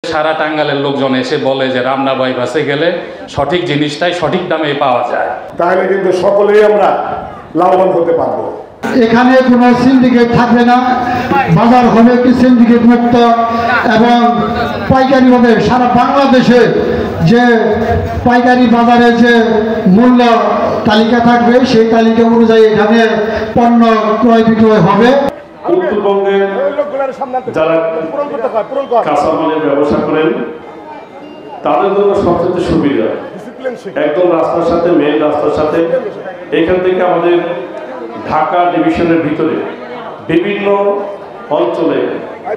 সারা টাঙ্গালের লোকজন এসে বলে যে রামনা বাইপাসে গেলে সঠিক জিনিসটাই সঠিক দামে পাওয়া যায়, তাহলে কিন্তু সকলেই আমরা লাভবান হতে পারবো। এখানে কোনো সিন্ডিকেট থাকবে না, বাজার হবে কি সিন্ডিকেট মুক্ত এবং পাইকারি হবে। সারা বাংলাদেশে যে পাইকারি বাজারে যে মূল্য তালিকা থাকবে সেই তালিকা অনুযায়ী এখানে পণ্য ক্রয় বিক্রয় হবে। উত্তরবঙ্গের যারা কাঁচামালের ব্যবসা করেন তাদের জন্য সবচেয়ে সুবিধা একদম রাস্তার সাথে, মেইন রাস্তার সাথে। এখান থেকে আমাদের ঢাকা ডিভিশনের ভিতরে বিভিন্ন অঞ্চলে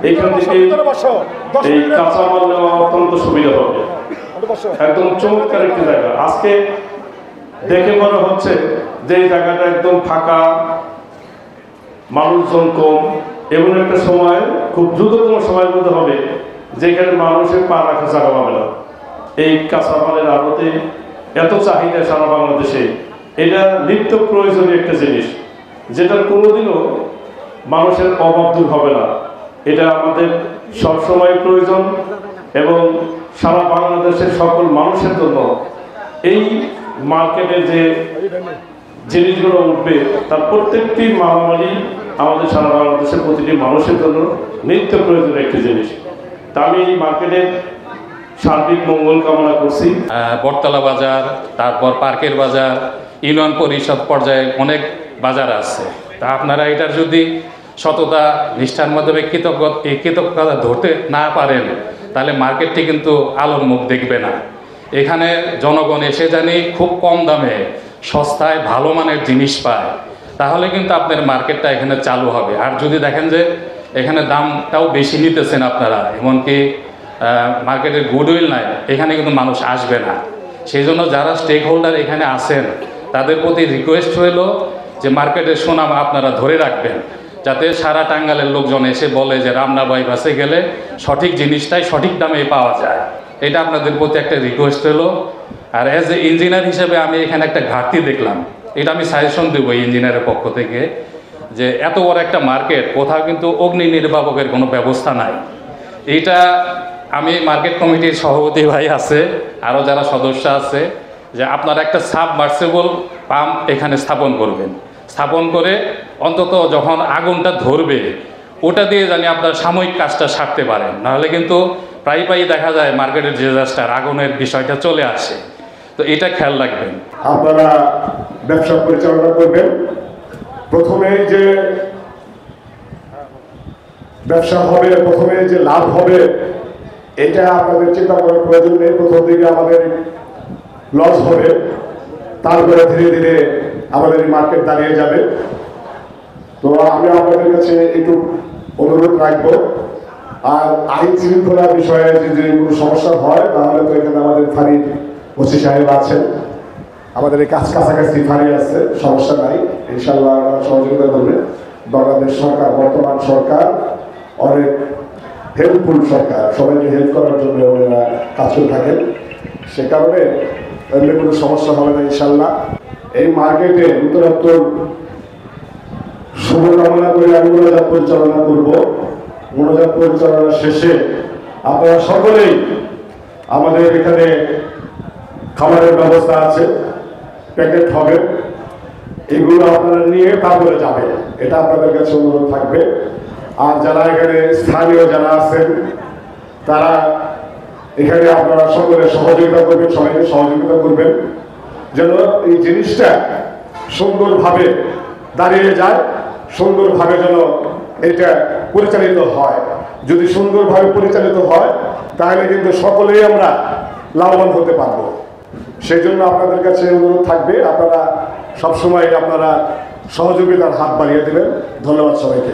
এখান থেকে এই কাঁচামাল নেওয়া অত্যন্ত সুবিধা হবে। একদম চমৎকার একটি জায়গা। আজকে দেখে মনে হচ্ছে যে এই জায়গাটা একদম ফাঁকা, মানুষজন কম, এমন একটা সময় খুব দ্রুততম সময়ের মধ্যে হবে যেখানে মানুষের পা রাখা জায়গা পাবে না। এই কাঁচামালের আড়তে এত চাহিদা সারা বাংলাদেশে, এটা নিত্য প্রয়োজনীয় একটা জিনিস, যেটার কোনোদিনও মানুষের অভাব দূর হবে না। এটা আমাদের সবসময় প্রয়োজন এবং সারা বাংলাদেশের সকল মানুষের জন্য এই মার্কেটে যে জিনিসগুলো উঠবে তার প্রত্যেকটি মালামালই আমাদের সারা বাংলাদেশের প্রতিটি মানুষের জন্য নিত্য প্রয়োজনীয় একটি জিনিস। তা আমি এই মার্কেটের সার্বিক মঙ্গল কামনা করছি। বটতলা বাজার, তারপর পার্কের বাজার, ইউনিয়ন পরিষদ পর্যায়ে অনেক বাজার আছে। তা আপনারা এটার যদি সততা নিষ্ঠার মাধ্যমে কৃতজ্ঞতা ধরতে না পারেন তাহলে মার্কেটটি কিন্তু আলোর মুখ দেখবে না। এখানে জনগণ এসে জানি খুব কম দামে সস্তায় ভালো মানের জিনিস পায়, তাহলে কিন্তু আপনার মার্কেটটা এখানে চালু হবে। আর যদি দেখেন যে এখানে দামটাও বেশি নিতেছেন আপনারা, এমনকি মার্কেটের গুডউইল নাই, এখানে কিন্তু মানুষ আসবে না। সেই জন্য যারা স্টেক হোল্ডার এখানে আছেন তাদের প্রতি রিকোয়েস্ট হইল যে মার্কেটের সুনাম আপনারা ধরে রাখবেন, যাতে সারা টাঙ্গালের লোকজন এসে বলে যে রামনা বাইপাসে গেলে সঠিক জিনিসটাই সঠিক দামে পাওয়া যায়। এটা আপনাদের প্রতি একটা রিকোয়েস্ট হলো। আর অ্যাজ এ ইঞ্জিনিয়ার হিসেবে আমি এখানে একটা ঘাটতি দেখলাম, এটা আমি সাজেশন দেবো ইঞ্জিনিয়ারের পক্ষ থেকে, যে এত বড় একটা মার্কেট, কোথাও কিন্তু অগ্নি নির্বাপকের কোনো ব্যবস্থা নাই। এইটা আমি মার্কেট কমিটির সভাপতি ভাই আছে, আরও যারা সদস্য আছে, যে আপনারা একটা সাবমার্সিবল পাম্প এখানে স্থাপন করবেন। স্থাপন করে অন্তত যখন আগুনটা ধরবে ওটা দিয়ে জানি আপনার সাময়িক কাজটা সারতে পারেন, নাহলে কিন্তু প্রায়ই দেখা যায় মার্কেটের ডিজাস্টার, আগুনের বিষয়টা চলে আসে। তো এটা খেয়াল রাখবেন। আপনারা ব্যবসা পরিচালনা করবেন, প্রথমে যে ব্যবসা হবে, প্রথমে যে লাভ হবে এটা আপনাদের চিন্তা করার প্রয়োজন নেই। প্রথম দিকে আমাদের লস হবে, তারপরে ধীরে ধীরে আমাদের মার্কেট দাঁড়িয়ে যাবে। তো আমি আপনাদের কাছে একটু অনুরোধ রাখবো, আর আইন শৃঙ্খলা বিষয়ে যদি কোনো সমস্যা হয় তাহলে তো এখানে আমাদের ফাঁড়ির ওসি সাহেব আছেন, আমাদের এই কাছাকাছি ফাঁড়ি আছে, সমস্যা নাই, ইনশাল্লাহ সহযোগিতা করবে। বাংলাদেশ সরকার, বর্তমান সরকার অনেক হেল্পফুল সরকার, সবাইকে হেল্প করার জন্য ওনারা কাজ করে থাকেন, সে কারণে এমনি কোনো সমস্যা হবে না ইনশাল্লাহ। এই মার্কেটে উত্তরোত্তর শুভকামনা করে আমি মনোজাত পরিচালনা করব। মনোজাত পরিচালনা শেষে আপনারা সকলেই, আমাদের এখানে খাবারের ব্যবস্থা আছে, প্যাকেট হবে, এগুলো আপনারা নিয়ে তারপরে যাবেন, এটা আপনাদের কাছে অনুরোধ থাকবে। আর যারা এখানে স্থানীয় যারা আছেন তারা এখানে আপনারা সকলে সহযোগিতা করবেন, সবাইকে সহযোগিতা করবেন যেন এই জিনিসটা সুন্দরভাবে দাঁড়িয়ে যায়, সুন্দরভাবে যেন এটা পরিচালিত হয়। যদি সুন্দরভাবে পরিচালিত হয় তাহলে কিন্তু সকলেই আমরা লাভবান হতে পারবো। সেই জন্য আপনাদের কাছে অনুরোধ থাকবে, আপনারা সবসময় আপনারা সহযোগিতার হাত বাড়িয়ে দেবেন। ধন্যবাদ সবাইকে।